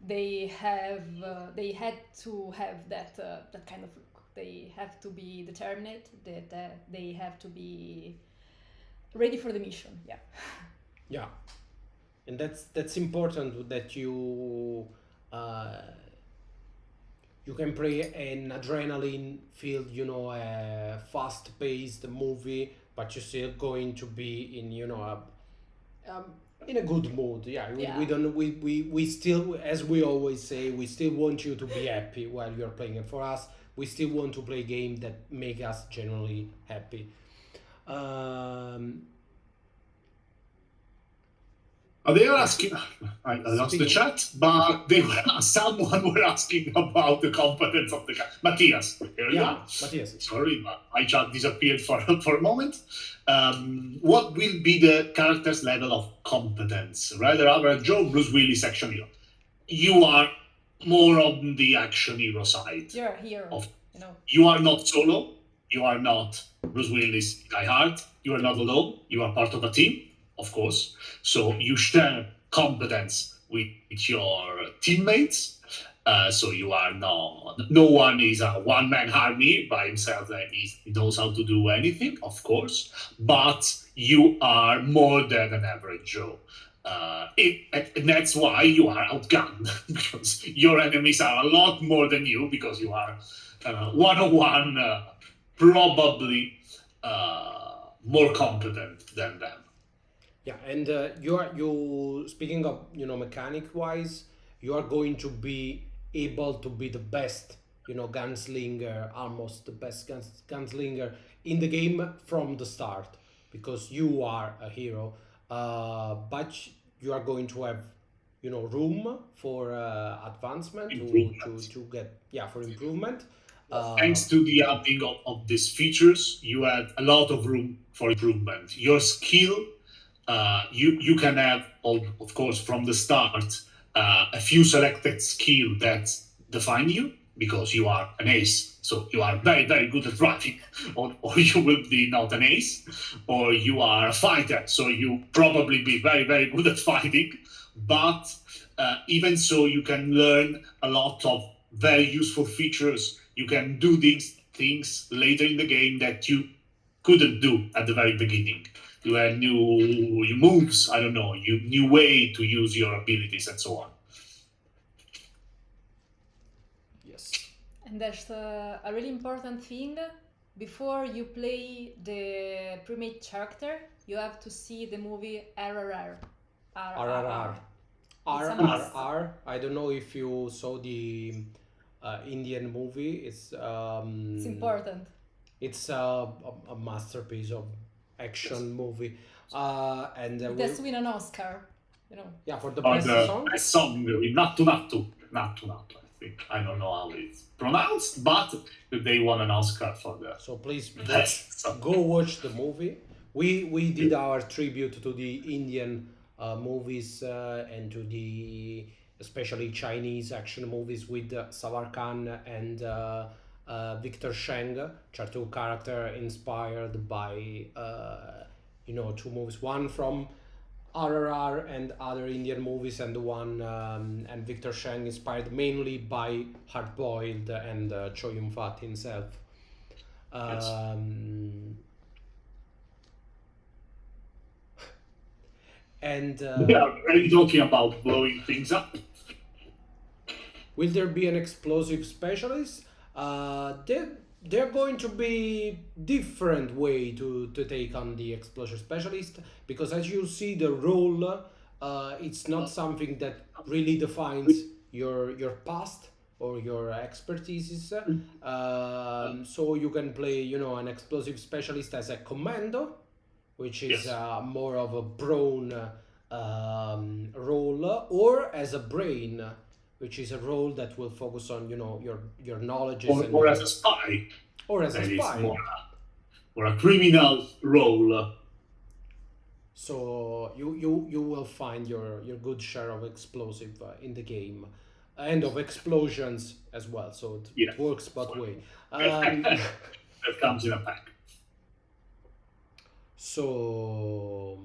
they had to have that kind of look. They have to be determined. That they have to be ready for the mission. Yeah. yeah. And that's important, that uh, you can play an adrenaline filled, a fast paced movie, but you're still going to be in, um, in a good mood. Yeah, we Yeah. don't we still, as we always say, we still want you to be happy while you're playing it. For us, we still want to play game that make us generally happy. Um, They are yeah, asking. I lost the speaking. chat, but they were someone were asking about the competence of the Matthias. Here we Yeah, go. Matthias. Sorry, but my chat disappeared for for a moment. What will be the character's level of competence? Rather average Joe, Bruce Willis, action hero. You are more on the action hero side. You're a hero, Of you know. you are not solo. You are not Bruce Willis, Die Hard. You are not alone. You are part of a team, of course. So you share competence with your teammates. So you are no one is a one man army by himself that he knows how to do anything, of course. But you are more than an average Joe. And that's why you are outgunned because your enemies are a lot more than you because you are one on one, probably more competent than them. Yeah, and you speaking of mechanic wise, you are going to be able to be the best gunslinger, almost the best gunslinger in the game from the start because you are a hero. But you are going to have room for advancement Improvement. to get, yeah, for improvement. Thanks to the adding of these features, you have a lot of room for improvement. Your skill, you can have, of course, from the start, a few selected skill that define you because you are an ace. So you are very, very good at driving, or you will be not an ace, or you are a fighter, so you probably be very, very good at fighting. But even so, you can learn a lot of very useful features. You can do these things later in the game that you couldn't do at the very beginning. You have new moves, I don't know, new way to use your abilities and so on. Yes. And there's a really important thing. Before you play the pre-made character, you have to see the movie RRR. RRR. It's a must. RRR. I don't know if you saw the Indian movie. It's important. It's a masterpiece of action movie. And It has to win an Oscar, you know. yeah, for the Or best the song. best song, Nattu, I think. I don't know how it's pronounced, but they won an Oscar for the So please best song. go watch the movie. We did our tribute to the Indian movies and to the especially Chinese action movies with Savar Khan and Victor Sheng, which are two characters inspired by two movies. One from RRR and other Indian movies, and the one and Victor Sheng inspired mainly by Hard Boiled and Choi Yun Fat himself. Yes. And We are already talking about blowing things up. will there be an explosive specialist? They're going to be different way to take on the explosion specialist because as you see the role, it's not something that really defines your past or your expertises. So you can play an explosive specialist as a commando, which is Yes. more of a brawn role, or as a brain, which is a role that will focus on your knowledges and Or as a spy, or as a that is spy. or a criminal role. So you will find your good share of explosive in the game, and of explosions as well. So Yeah. it works both way. That comes in a pack. So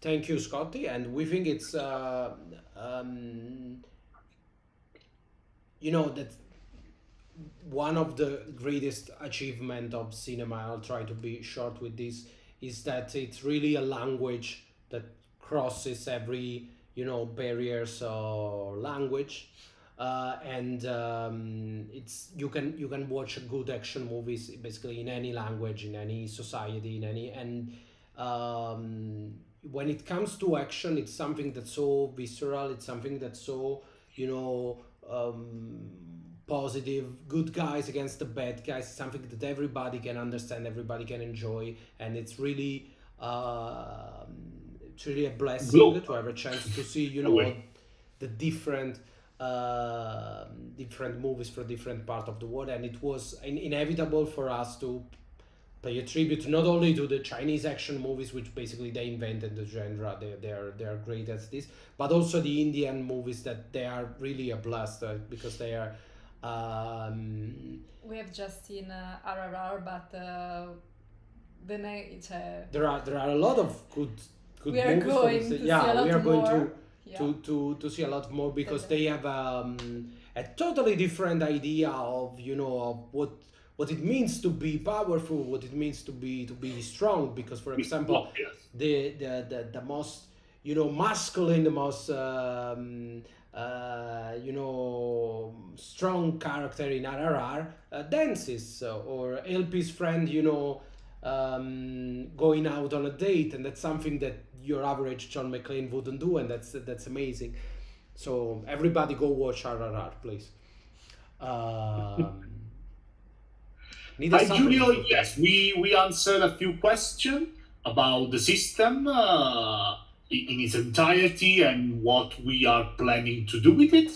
thank you, Scotty, and we think it's that one of the greatest achievement of cinema. I'll try to be short with this. Is that it's really a language that crosses every barriers or language. and it's you can watch good action movies basically in any language, in any society, in any and when it comes to action, it's something that's so visceral. It's something that's so you know positive, good guys against the bad guys. Something that everybody can understand, everybody can enjoy, and it's really a blessing Glow, to have a chance to see in a way. the different movies from different part of the world, and it was inevitable for us to pay a tribute not only to the Chinese action movies, which basically they invented the genre, they are great at this, but also the Indian movies that they are really a blast because they are We have just seen RRR, but the next there are a lot of good we are movies going from to this. see a Yeah, lot we are going more. Yeah. to see a lot more because Okay. they have a totally different idea of of what it means to be powerful, what it means to be strong. Because, for example, Well, yes. the most masculine, the most strong character in RRR dances, or LP's friend going out on a date, and that's something that your average John McClane wouldn't do, and that's amazing. So everybody go watch RRR, please. Um, need a Hi, summary. Giulio. Yes, we answered a few questions about the system in its entirety and what we are planning to do with it.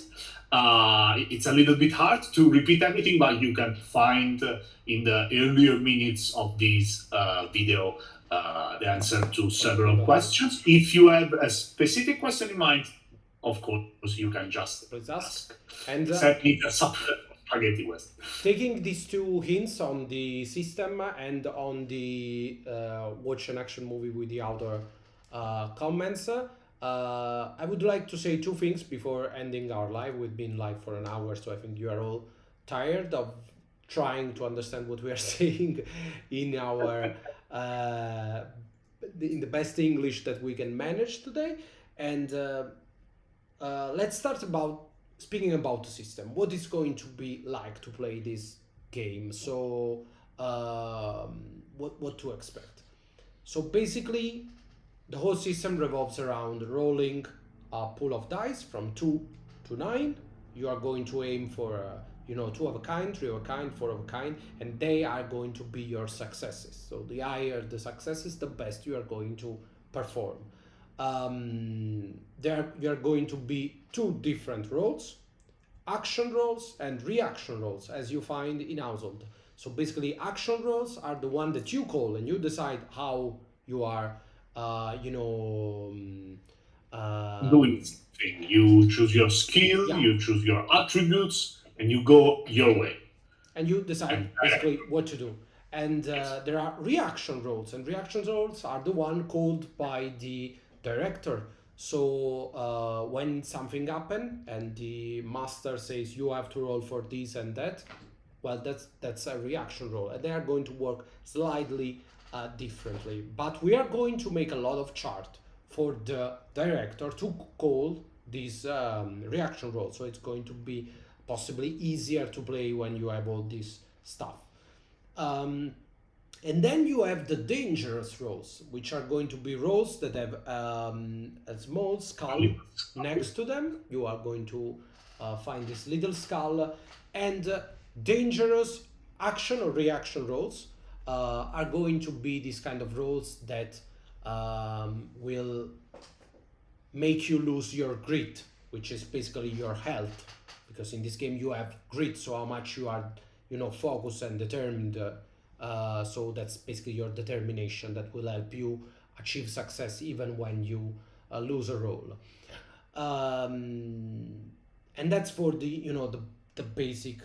It's a little bit hard to repeat everything, but you can find in the earlier minutes of this video the answer to several questions. If you have a specific question in mind, of course, you can just Please ask. ask. And Send me a spaghetti west. taking these two hints on the system and on the watch an action movie with the other comments, I would like to say two things before ending our live. We've been live for an hour, so I think you are all tired of trying to understand what we are saying in our in the best English that we can manage today. And let's start about speaking about the system. What is going to be like to play this game? So, what to expect? So basically, the whole system revolves around rolling a pool of dice from 2 to 9. You are going to aim for 2 of a kind, 3 of a kind, 4 of a kind, and they are going to be your successes. So the higher the successes, the best you are going to perform. There are going to be 2 different roles: action rolls and reaction rolls, as you find in Household. So basically, action rolls are the one that you call and you decide how you are, doing something. You choose your skill, yeah, you choose your attributes, and you go your way. and you decide And basically what to do. And there are reaction roles, and reaction roles are the one called by the director. So when something happen and the master says you have to roll for this and that, well, that's a reaction roll, and they are going to work slightly differently. But we are going to make a lot of chart for the director to call these reaction rolls, so it's going to be possibly easier to play when you have all this stuff. Um, and then you have the dangerous rolls, which are going to be rolls that have a small skull next to them. You are going to find this little skull, and dangerous action or reaction rolls are going to be these kind of rolls that will make you lose your grit, which is basically your health, because in this game you have grit, so how much you are focused and determined. So that's basically your determination that will help you achieve success even when you lose a roll. And that's for the basic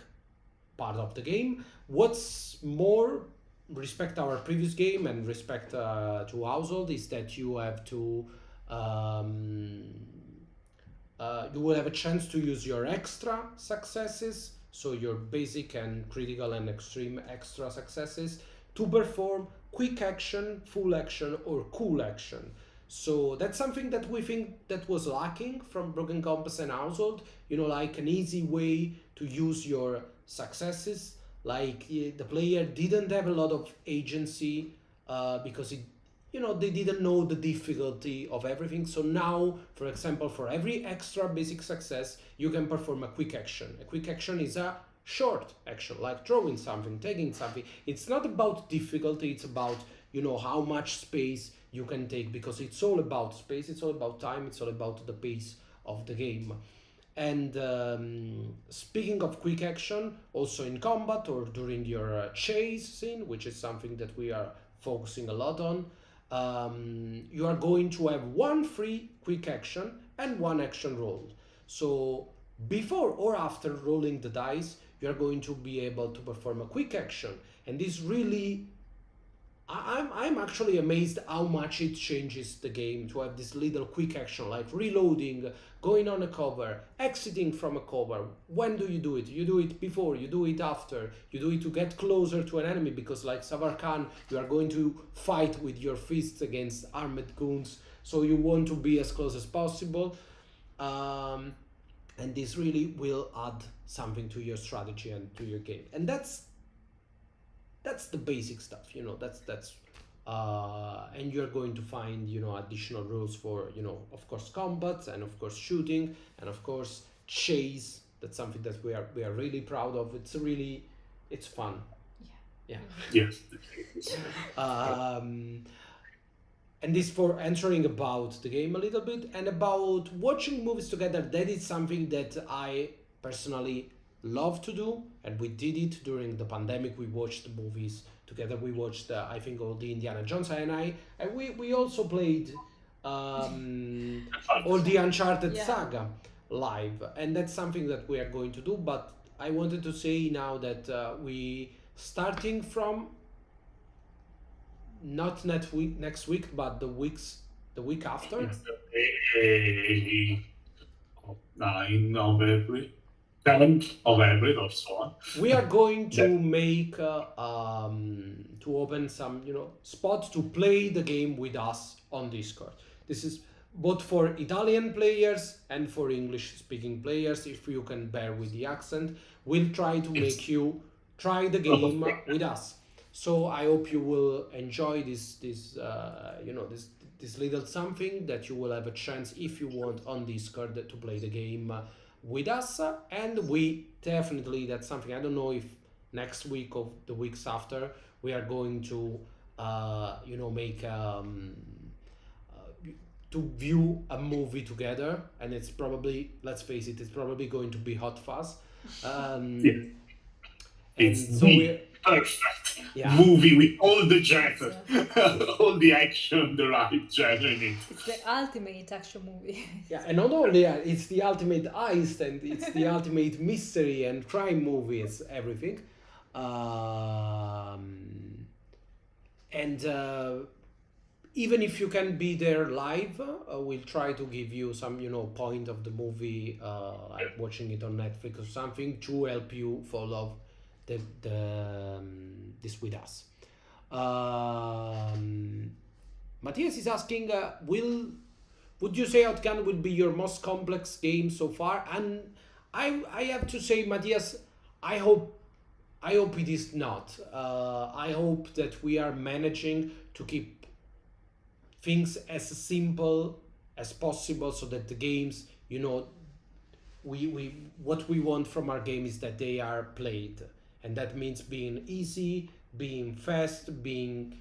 part of the game. What's more, respect our previous game and respect to Household, is that you have to you will have a chance to use your extra successes, so your basic and critical and extreme extra successes, to perform quick action, full action, or cool action. So that's something that we think that was lacking from Broken Compass and Household. Like an easy way to use your successes. Like the player didn't have a lot of agency because they didn't know the difficulty of everything. So now, for example, for every extra basic success, you can perform a quick action. A quick action is a short action, like throwing something, taking something. It's not about difficulty, it's about how much space you can take, because it's all about space, it's all about time, it's all about the pace of the game. And speaking of quick action, also in combat or during your chase scene, which is something that we are focusing a lot on, you are going to have one free quick action and one action roll. So before or after rolling the dice, you are going to be able to perform a quick action. And this really, I'm actually amazed how much it changes the game to have this little quick action, like reloading, going on a cover, exiting from a cover. When do you do it? You do it before, you do it after, you do it to get closer to an enemy, because like Savar Khan, you are going to fight with your fists against armored goons, so you want to be as close as possible. And this really will add something to your strategy and to your game. And that's the basic stuff, that's and you're going to find additional rules for of course combat, and of course shooting, and of course chase. That's something that we are really proud of. It's fun. Yeah. Yes. And this for answering about the game a little bit, and about watching movies together. That is something that I personally love to do, and we did it during the pandemic. We watched the movies together. We watched I think all the Indiana Jones, and we also played all the Uncharted saga live, and that's something that we are going to do. But I wanted to say now that we starting from not next week, but the week after. 9 of April, 7th of April, or so on. We are going to make to open some spots to play the game with us on Discord. This is both for Italian players and for English speaking players. If you can bear with the accent, we'll try to make you try the game with us. So I hope you will enjoy this little something that you will have a chance, if you want, on Discord to play the game with us. And we definitely, that's something, I don't know if next week or the weeks after, we are going to make to view a movie together, and it's probably, let's face it, it's probably going to be Hot Fuzz. It's so the perfect movie with all the genre, all the action, the right genre in it. It's the ultimate action movie. Yeah, and not only it's the ultimate heist, and it's the ultimate mystery and crime movie. It's everything. Even if you can be there live, we'll try to give you some point of the movie, like watching it on Netflix or something, to help you follow this with us. Matthias is asking, would you say Outgunned will be your most complex game so far? And I have to say, Matthias, I hope it is not. I hope that we are managing to keep things as simple as possible, so that the games, we what we want from our game is that they are played. And that means being easy, being fast, being,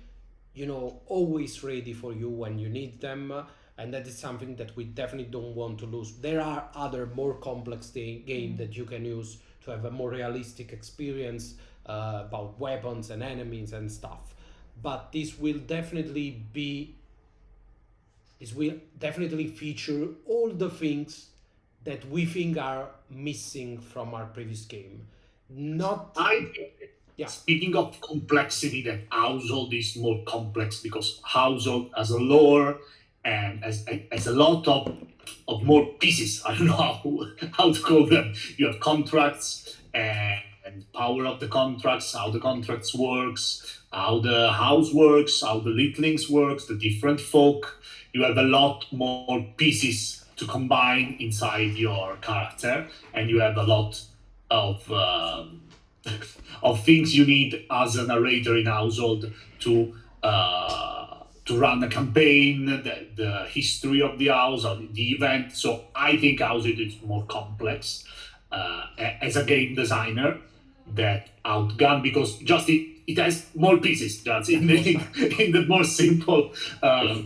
always ready for you when you need them. And that is something that we definitely don't want to lose. There are other more complex games that you can use to have a more realistic experience about weapons and enemies and stuff. But this will definitely feature all the things that we think are missing from our previous game. Speaking of complexity, that Household is more complex, because Household has a lore and has a lot of more pieces. I don't know how to call them. You have contracts and power of the contracts, how the contracts works, how the house works, how the litlings works, the different folk. You have a lot more pieces to combine inside your character, and you have a lot of of things you need as a narrator in household to run a campaign, the history of the house, or the event. So I think household is more complex as a game designer that Outgunned, because just it has more pieces, just in the more simple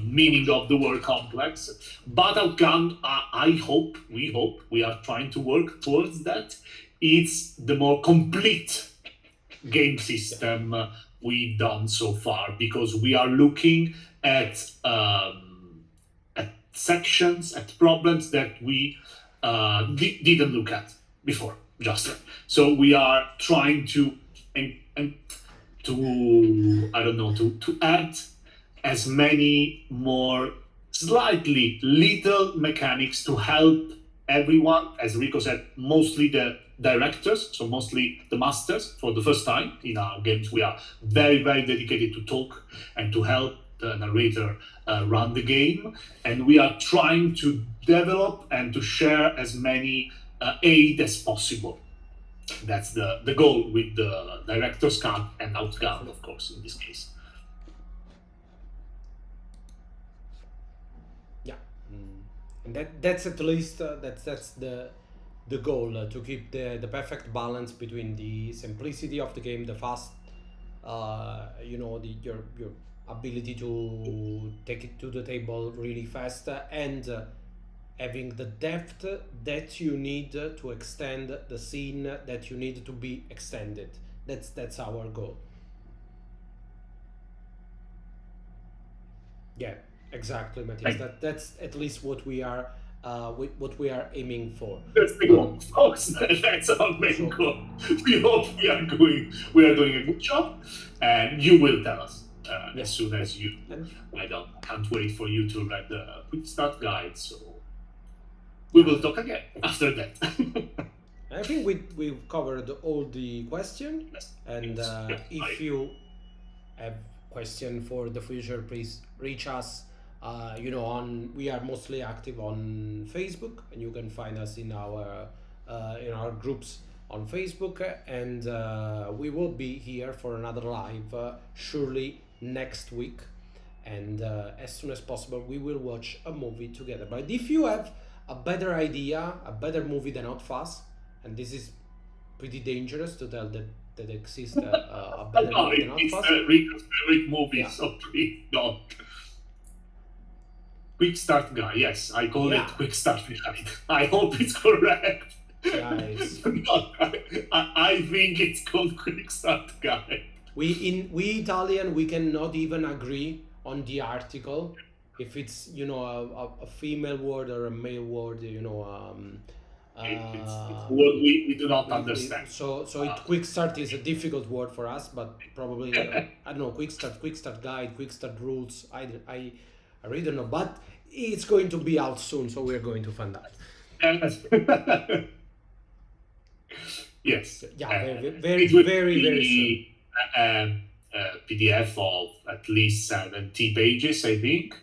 meaning of the word complex. But Outgunned, we are trying to work towards that. It's the more complete game system we've done so far, because we are looking at sections, at problems that we didn't look at before. Just so we are trying to and to I don't know to add as many more slightly little mechanics to help everyone, as Rico said, mostly the directors, so mostly the masters. For the first time in our games, we are very, very dedicated to talk and to help the narrator run the game. And we are trying to develop and to share as many aid as possible. That's the goal with the director's cut and Outgunned, of course, in this case. Yeah, and that's at least that's the goal, to keep the perfect balance between the simplicity of the game, the fast, your ability to take it to the table really fast, and having the depth that you need to extend the scene that you need to be extended. That's our goal. Yeah, exactly, Matthias. That's at least what we are what we are aiming for. That's the goal, folks. That's our main goal. We hope we are doing a good job, and you will tell us as soon as you. Can't wait for you to write the quick start guide. So we will talk again after that. I think we've covered all the questions, and if you have question for the future, please reach us. We are mostly active on Facebook, and you can find us in our groups on Facebook, and we will be here for another live surely next week, and as soon as possible we will watch a movie together. But if you have a better idea, a better movie than Hot Fuzz, and this is pretty dangerous to tell that exists a better movie than Hot Fuzz. It's Rico's favorite movie, so please don't. Quick Start Guide, yes, I call it Quick Start Guide. I hope it's correct. Yeah, I think it's called Quick Start Guide. We Italian, we cannot even agree on the article if it's a female word or a male word. It's what we do not understand. So quick start is a difficult word for us, but probably I don't know, quick start guide, quick start rules. I really don't know, but it's going to be out soon, so we're going to find out. Yes. Yeah, very soon. PDF of at least 70 pages, I think.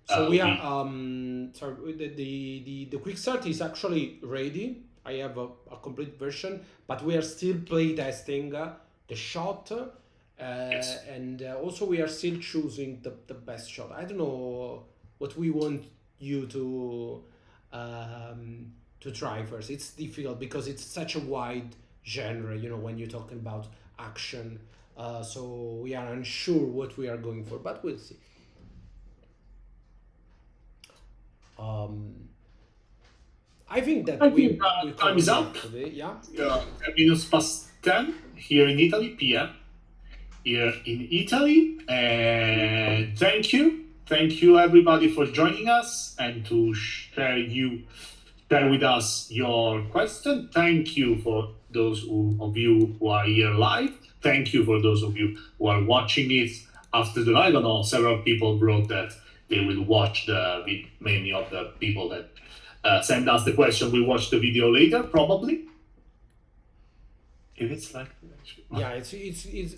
So we are the quick start is actually ready. I have a complete version, but we are still play testing the shot, and also we are still choosing the best shot. I don't know what we want you to try first. It's difficult because it's such a wide genre, when you're talking about action. So we are unsure what we are going for, but we'll see. I think that we time is up today. Yeah. Minus past 10 here in Italy, PM. Here in Italy, and thank you everybody for joining us and to share with us your question. Thank you for those of you who are here live. Thank you for those of you who are watching it after the live. I don't know, several people wrote that they will watch many of the people that send us the question will watch the video later, probably. If it's like, Yeah, it's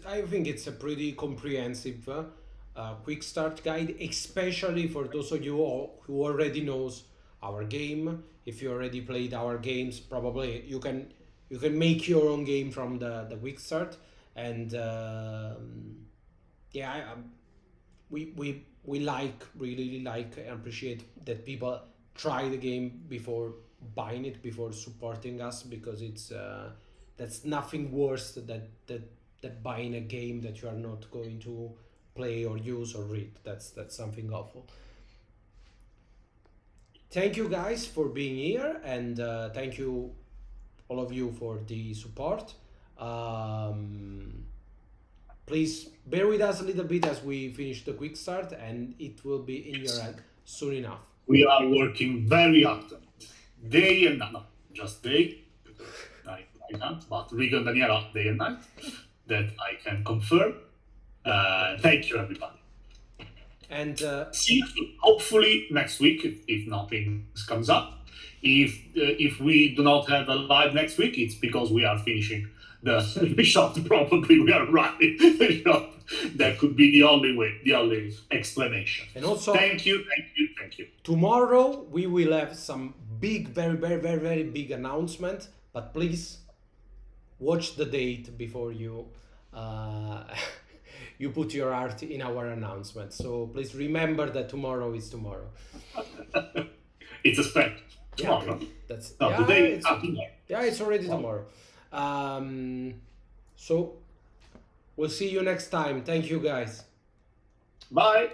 I think it's a pretty comprehensive quick start guide, especially for those of you who already knows our game. If you already played our games, probably you can make your own game from the quick start. And yeah, we really like and appreciate that people try the game before buying it, before supporting us, because it's that's nothing worse that buying a game that you are not going to play or use or read. That's something awful. Thank you guys for being here, and thank you all of you for the support. um, Please bear with us a little bit as we finish the quick start, and it will be in your hand soon enough. we are working very hard, day and night, not just day, because I can't, but Rico and Daniela, day and night, that I can confirm. Thank you, everybody. And See you hopefully next week, if nothing comes up. If we do not have a live next week, it's because we are finishing the shop. Probably we are running the shop. That could be the only way, the only explanation. and also Thank you. tomorrow we will have some big, very big announcement. But please watch the date before you you put your heart in our announcement. So please remember that tomorrow is tomorrow. It's a spec tomorrow. That's No, yeah, today. it's, Tomorrow. yeah, it's already tomorrow. So we'll see you next time. Thank you, guys. Bye.